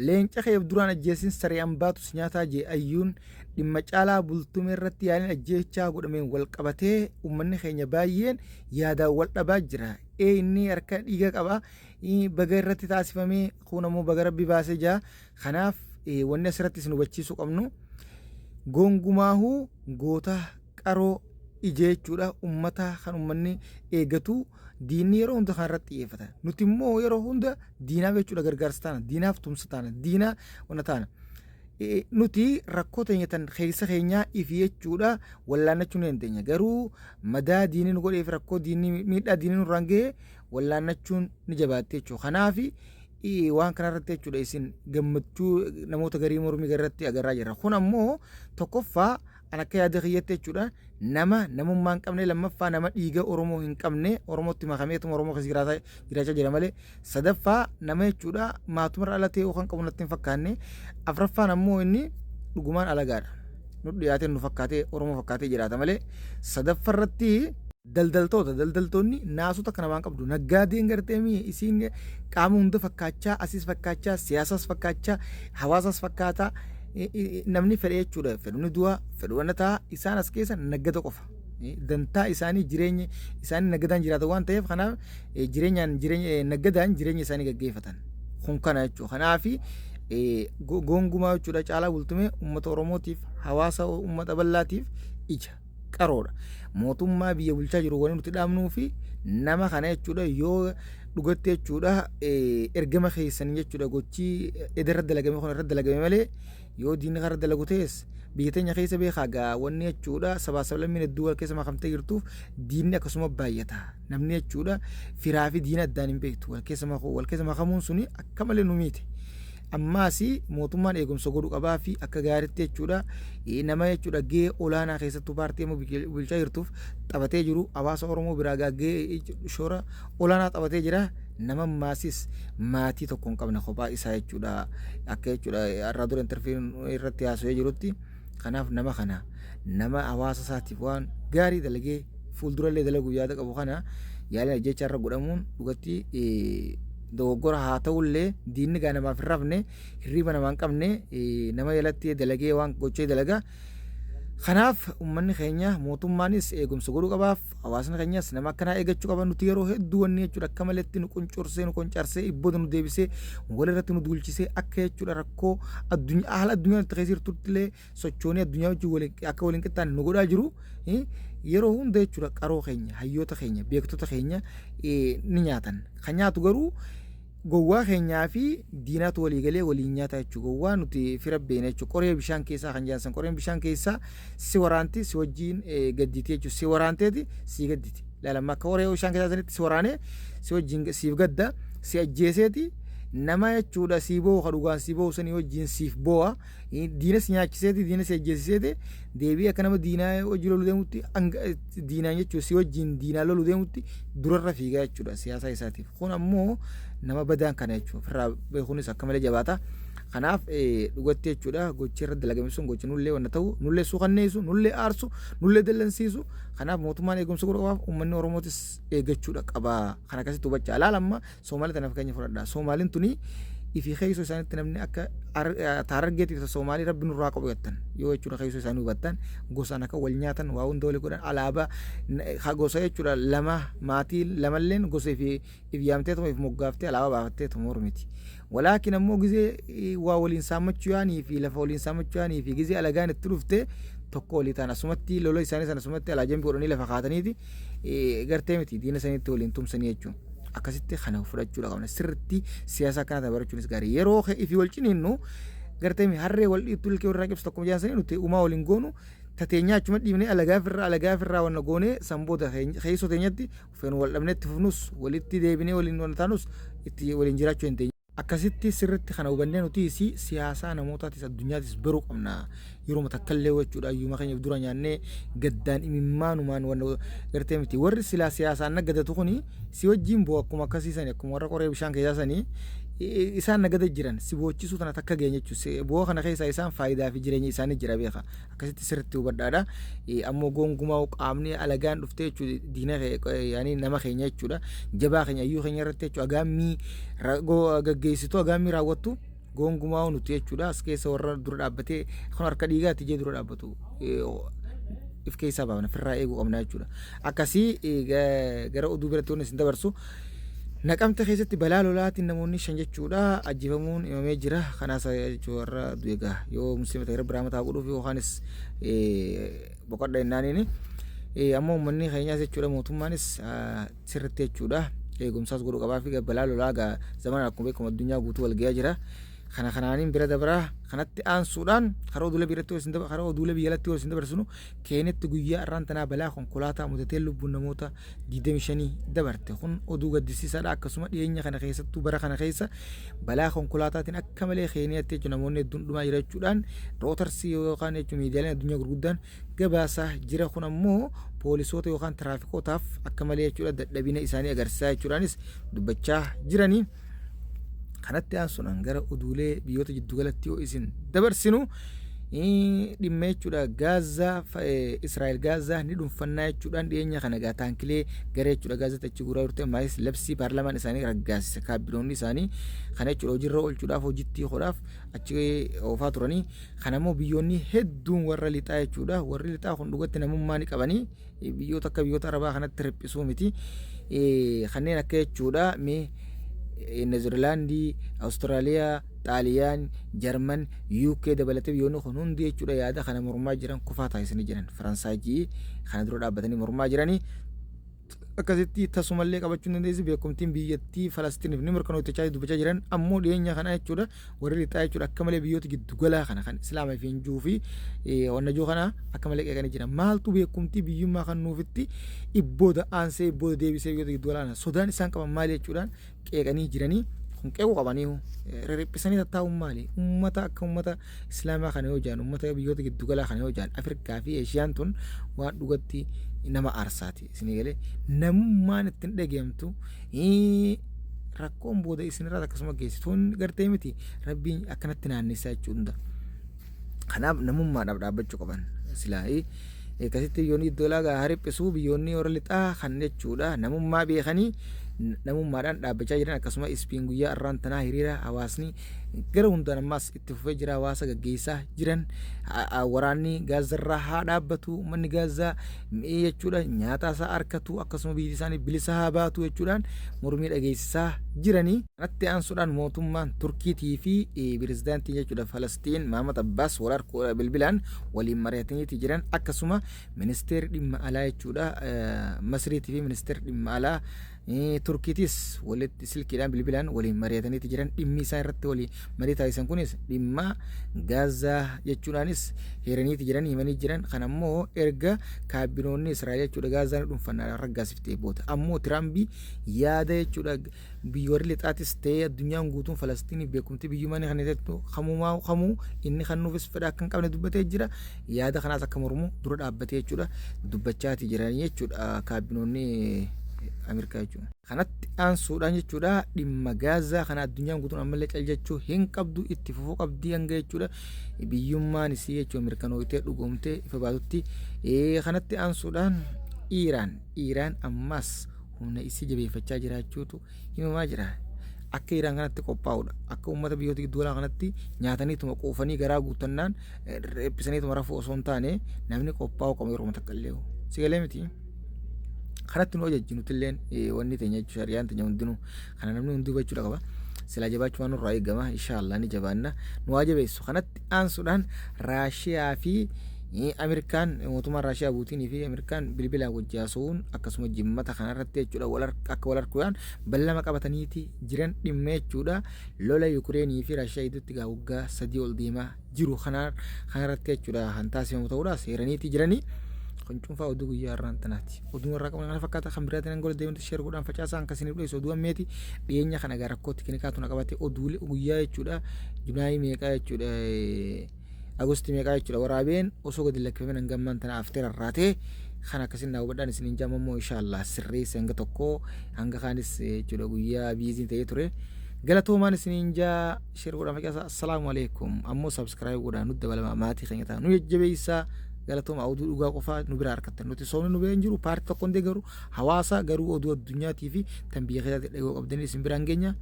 leenca keef duraan ajjeesin sareen baatus nyaataa jee ayyuun dhimma caalaa bultume irratti yaaliin ajjeechaa godhameen wal qabatee uummanni keenya baay'een yaadaan wal dhabaa jira. Inni harka dhiiga qaba baga irratti taasifamee kun ammoo baga rabbi baasee jira. Kanaaf wanni asirratti isin hubachiisuu qabnu gongumaahuu goota qaroo ijeechuudha ummata kan ummanni eegatu diinni yeroo hunda kan irratti xiyyeeffata. Nuti immoo yeroo hunda diinaaf jechuudha gargaarsa taana, diinaaf tumsa taana, diinaa wana taana. Nuti rakkoo teenya tan keessa keenyaa ifi jechuudha wallaannachuu ni dandeenya. Garuu madaa diinni nu godheef rakkoo diinni miidhaa diinni nu irraan ga'e wallaannachuun ni jabaatte jechuudha. Kanaaf waan kanarratti jechuudha isin gammachuu namoota garii mormii irratti agarraa jirra. Kun ammoo tokkoffaa an akka yaada kiyyatte jechuudha namummaa hin qabne, lammaffaa nama dhiiga Oromoo hin qabne, Oromootti makameetuma Oromoo keessa jiraachaa jira malee, sadaffaa nama jechuudha maatumarra ala ta'e kan qabu natti hin fakkaanne, afraffaan ammoo inni dhugumaan alagaadha. Nu dhiyaatee nu fakkaatee Oromoo fakkaatee jiraata malee, sadaffarratti daldaltoonni naasota kana waan qabdu naggaadeen garteemi isiin qaama hunda fakkaachaa, asiis fakkaachaa, siyaasas fakkaachaa, hawaasas fakkaataa. Namni fedhe jechuudha fedhuni du'a fedhuna ta'a isaan as keessa naggata qofa dantaa isaanii jireenya isaanii naggadaan jiraata waan ta'eef kanaaf naggadaan jireenya isaanii gaggeeffatan kun kana jechuudha. Kanaaf gongumaa jechuudha caalaa bultume uummata Oromootiif hawaasa uummata bal'aatiif ija qaroodha. Mootummaa biyya bulchaa jiru waliin nuti dhaabnuu fi nama kana jechuudha yoo dhugatti jechuudha ergama keessan jechuudha gochii edarra dalagame kun irra dalagame malee yoo diinni irra dalagu ta'es biyya teenya keessa beekaa gaa wanni jechuudha sabaa sablammiin hedduu wal keessa makamtee jirtuuf diinni akkasuma baay'ata. Namni jechuudha firaa fi diina addaan hin beektu wal keessa makamuun suni akka malee nu miite. Ammaas mootummaan eegumsa godhu qabaa fi akka gaariitti jechuudha nama jechuudha gahee olaanaa keessattuu paartii bulchaa jirtuuf taphatee jiru hawaasa Oromoo biraa gahee shoora olaanaa taphatee jira. Nama maasis maatii tokko hin qabne kophaa isaa jechuudha akka jechuudha har'a dura interfiin irratti haasawee jirutti. Kanaaf nama hawaasa isaatiif waan gaarii dalagee fuuldurallee dalagu yaada qabu kana yaala jecha irra godhamuun dhugatti dogoggora haa ta'ullee diinni gaa namaaf hin rafne hirriba namaa hin qabne nama jalatti dalagee waan gochee dalaga. Kanaaf uummanni keenya mootummaanis eegumsa godhuu qabaaf hawaasni keenyas nama akkanaa eegachuu qaba. Nuti yeroo hedduu wanni jechuudha akka maletti nu qoncarsee ibbooda nu deebisee walirratti nu duulchisee akka jechuudha rakkoo haala addunyaa itti keessa jirtuttillee sochoonii addunyaa wajjin akka waliin qixxaane nu godhaa jiru. Yeroo hunda jechuudha qaroo keenya hayyoota keenya beektota keenya ni nyaatan. Kan nyaatu garuu gowwaa keenyaa fi diinaatu walii galee waliin nyaata jechuudha. Gowwaa nuti fira beena jechuudha. Qoree bishaan keessaa kan jaansan qoreen bishaan keessaa si waraanti si wajjiin gadditi jechuudha. Si waraanteeti si gadditi. Laalamma akka qoree bishaan keessaa sanitti si waraanee si wajjiin siif gadda si ajjeeseeti nama jechuudha si boo dhugaan si boo sanii wajjiin siif boo'a. Diina si nyaachiseeti diina si ajjeesiseeti deebii akka nama diinaa hojii loluu deemutti diinaan jechuudha si wajjiin diinaa loluu deemutti durarra fiigaa jechuudha siyaasa isaatiif. Kun ammoo nama badaan kana jechuudha ofirraa beekuunis akka malee jabaata. Kanaaf dhugatti jechuudha gochi irratti dalagame sun gochi nullee wanna ta'u nullee suukanneessu nullee aarsu nullee dallansiisu. Kanaaf mootummaan eegumsa godhu qabaaf uummanni Oromootis eeggachuudha qaba. Kana akkasitti hubachaa ilaalamma Soomaalii tanaaf keenya fudhadha. Soomaaliin tuni ifi keessoo isaaniitti namni akka taarargeetiif Soomaalii rabbi nurraa qabu jettan yoo jechuudha keessoo isaanii hubattan gosaan akka wal nyaatan waa hunda walii godhan alaabaa gosa jechuudha lama maatii lamalleen gosa if yaamteetuma if moggaaftee alaabaa baafatteetuma mormiti. Walaakin ammoo gizee waa waliin saamachuu yaanii fi lafa waliin saamachuu yaanii fi gizee alagaan itti dhufte tokko walii ta'an asumatti lola isaanii sana asumatti alaajambii godhanii lafa kaataniiti gartee miti diina isaaniitti waliin tumsanii jechuudha. Akkasitti kana fudhachuudha qabna. Sirriitti siyaasa kana barachuunis gaarii. Yeroo ifi wal ciniinnu gartee harree wal dhiittu ilkee warraa qibsa tokko jaansanii nuti uumaa waliin goonu tateenyaa achuma dhiibnee alagaaf irraa wanna goonee sanboota keessoo teenyatti ufeen wal dhabnetti fufnus walitti deebinee waliin wanna taanus itti waliin jiraachuu hin teenye. Akkasitti sirriitti kana hubannee nuti siyaasaa namootaatis addunyaatis baruu qabna. Yeroo matakkallee jechuudha ayyuma keenyaaf dura nyaannee gaddaan imimmaanumaan wanna gartee miti warri silaa siyaasaan naggadatu kuni si wajjin boo akkuma akkasiisanii akkuma warra qoree bishaan keessaasanii isaan nagada jiran si boochisuu tana takka geenye jechuudha. Boo kana keessa isaan faayidaa fi jireenya isaanii jira beeka. Akkasitti sirriitti hubadhaadha. Ammoo gongumaa qaamni alagaan dhuftee jechuudha diina yaani nama keenya jechuudha. Jabaa keenya iyyuu keenya irratti jechuudha agaammii gaggeessitu agaammii raawwattu gongumaa nuti jechuudha as keessa warra dura dhaabbatee kan harka dhiigaatti jee dura dhaabbatu if keessaa baafna firraa eeguu qabna jechuudha. Akkasii gara oduu biratti waan isin dabarsu Naqamte keessatti balaa lolaatiin namoonni 5 jechuudha ajjeefamuun himamee jira. Kanaas jechuudha warra du'eegaa yoo musliimota irra biraa mataa godhuuf yookaanis boqodha jennaaniini ammoo uummanni keenyaas jechuudha mootummaanis sirriitti jechuudha eegumsaas godhuu qabaa fi balaa lolaa zamana akkuma beekamu addunyaa guutuu wal ga'aa jira. Kanaaniin bira dabraa kanatti aansuudhaan karaa oduulee biratti wal sinda karaa oduulee biyyalatti wal sinda barsinu Keenetti guyyaa irraan tanaa balaa konkolaataa mudatee lubbuun namoota 25 dabarte kun oduu gaddisiisaadha. Akkasuma dhiyeenya kana keessattuu bara kana keessa balaa konkolaataatiin akka malee Keenetti jechuun namoonni hedduun dhumaa jira jechuudhaan rootarsii yookaan jechuun miidiyaaleen addunyaa gurguddaan gabaasaa jira. Kun ammoo poolisoota yookaan tiraafikotaaf akka malee jechuudha dadhabina isaanii agarsiisaa jechuudhaanis dubbachaa jiranii. Kanatti aansuudhaan gara oduulee biyyoota jiddugalatti yoo isin dabarsinu dhimma jechuudha Gaazaa Israa'el Gaazaa ni dhuunfannaa jechuudhaan dhiyeenya kana taankilee gara jechuudha Gaazaa achi guuraa turte maayis labsii paarlaamaan isaanii raggaasise kaabinoonni isaanii kana jechuudha hojiirra oolchuudhaaf hojiitti hodhaaf achi oofaa turanii. Kana immoo biyyoonni hedduun warra lixaa jechuudha warri lixaa kun dhugatti namummaa ni qabanii biyyoota akka biyyoota arabaa kanatti riphisuu miti kanneen akka jechuudha Neezerlaandii, Awustiraaliyaa, Xaaliyaan, Jarman, UK dabalatee biyyoonni kun hundi jechuudha yaada kana mormaa jiran kufaa taasisanii jiran. Faransaayii kana dura dhaabbatanii mormaa jiranii. Akkasitti tasumallee qabachuun dandeessi beekumtiin biyyattii Falastiiniif ni mirkanootachaa dubbachaa jiran ammoo dhiyeenya kana jechuudha warri lixaa jechuudha akka malee biyyoota giddugalaa kana kan islaamaa fi hinjuu fi wannajoo kana akka malee qeeqanii jiran. Maaltu beekumtii biyyummaa kan nuufitti ibbooda aansee ibbooda deebisee biyyoota giddugalaa sodaan isaan qaban maali jechuudhaan qeeqanii jiranii. Kun qeequu qabanii riphisanii tattaa'uun maali ummata akka ummata islaamaa kana yoo jaan ummata biyyoota giddugalaa kana yoo jaan Afrikaa fi Eeshiyaan tun waan dhugatti nama aarsaati isinii galee namummaan ittiin dhageemtu rakkoon booda isinirraa akkasuma geessituun gartee miti rabbiin akkanatti naannessaa jechuudha. Kanaaf namummaadhaaf dhaabbachuu qaban silaa akkasitti biyyoonni giddugalaa hariphisuu biyyoonni warra lixaa kan jechuudha namummaa beekanii namummaadhaan dhaabbachaa jiran. Akkasuma ispiin guyyaa irraan tanaa hiriira hawaasni gara hundaan ammaas itti fufee jira hawaasa gaggeessaa jiran waraanni gaazarraa haa dhaabbatu uummanni gaazaa jechuudha nyaata isaa harkatu akkasuma biyyi isaanii bilisa haa baatu jechuudhaan mormii dhageessisaa jiranii. Kanatti aansuudhaan mootummaan Turkiitii fi pirezidaantii jechuudha Falastiin Mahamad Abbaas wal bilbilaan waliin mari'ataniiti jiran. Akkasuma ministeerri dhimma alaa jechuudha Masriitii fi ministeerri dhimma alaa Turkiitis walitti silkiidhaan bilbilaan waliin mari'ataniiti jiran. Dhimmi isaa irratti waliin marii taasisan kunis dhimma Gaazaa jechuudhaanis heeraniiti jiran himanii jiran. Kan ammoo erga kaabinoonni Israa'el jechuudha Gaazaan dhuunfannaa raggaasiftee booda ammoo Tiraambii yaada jechuudha biyyoonni lixaatis ta'ee addunyaan guutuun Falastiiniif beekumti biyyummaan kan jettu kamuu inni kan nuufis fedha akka hin qabne dubbatee jira. Yaada kanaas akka mormu dura dhaabbatee jechuudha dubbachaati jiranii jechuudha kaabinoonni Ameerikaa jechuudha. Kanatti aansuudhaan jechuudha dhimma Gaazaa kana addunyaan guutuun ammallee caljachuu hin qabdu itti fufuu qabdii hanga jechuudha biyyummaan isii jechuudha mirkanootee dhugoomtee ifa baatutti. Kanatti aansuudhaan Iiraan ammas humna isii jabeeffachaa jiraachuutu himamaa jira. Akka Iiraan kanatti qophaa'udha. Akka uummata biyyoota giddugalaa kanatti nyaataniituma quufanii garaa guutannaan riphisaniituma rafuu osoo hin taane namni qophaa'u qabu yeroo takka illee sigalee miti. Kanatti nu ajajjinutti illeen wanni teenya jechuudha shari'aan teenya hundinuu kana namni hundi hubachuudha qaba. Silaa jabaachuu waan nurraa eegama inshaallah ni jabaanna nu jabeessu. Kanatti aansuudhaan Raashiyaa fi Ameerikaan mootummaan Raashiyaa Puutinii fi Ameerikaan bilbilaan wajjaasuun akkasuma jimmata kanarratti jechuudha akka wal arguudhaan ballama qabataniiti jiran dhimma jechuudha lola Yukureenii fi Raashiyaa gidduutti waggaa 3 ol deemaa jiru kanarratti jechuudha kan taasifamu ta'uudha seeraniiti jiranii. Kuncuunfaa oduu guyyaa irraan tanaati. Oduu irraa qaban kana fakkaata kan biraatiin angol deemte sheer godhaan facaasaa akkasiniif dhiyeessu oduu ammeeti dhiyeenya kana gara rakkootti kinikaatu na qabate oduu guyyaa jechuudha Junaayii meeqaa jechuudha Agosti meeqaa jechuudha waraabeen osoo gadi lakkifameen hangammaan tana aftee rarraatee kan akkasiin daawwadhaan isiniin jaamammoo inshaallah sirreessa hanga tokko hanga kaanis jechuudha guyyaa biiziin ta'ee ture. Galatoomaan isiniin jaa sheer godhaan facaasaa assalaamu alaikum ammoo sabskiraayib godhaan nutti dabalama maatii keenya ta'a nu jajjabeessaa. Galatoma oduu dhugaa qofaa nu biraa harkattan nuti soomni nu bira jiru paartii tokko hundee garuu hawaasa garuu oduu addunyaatii fi tan biyya keessatti dhagoo qabdanii isin biraan geenya.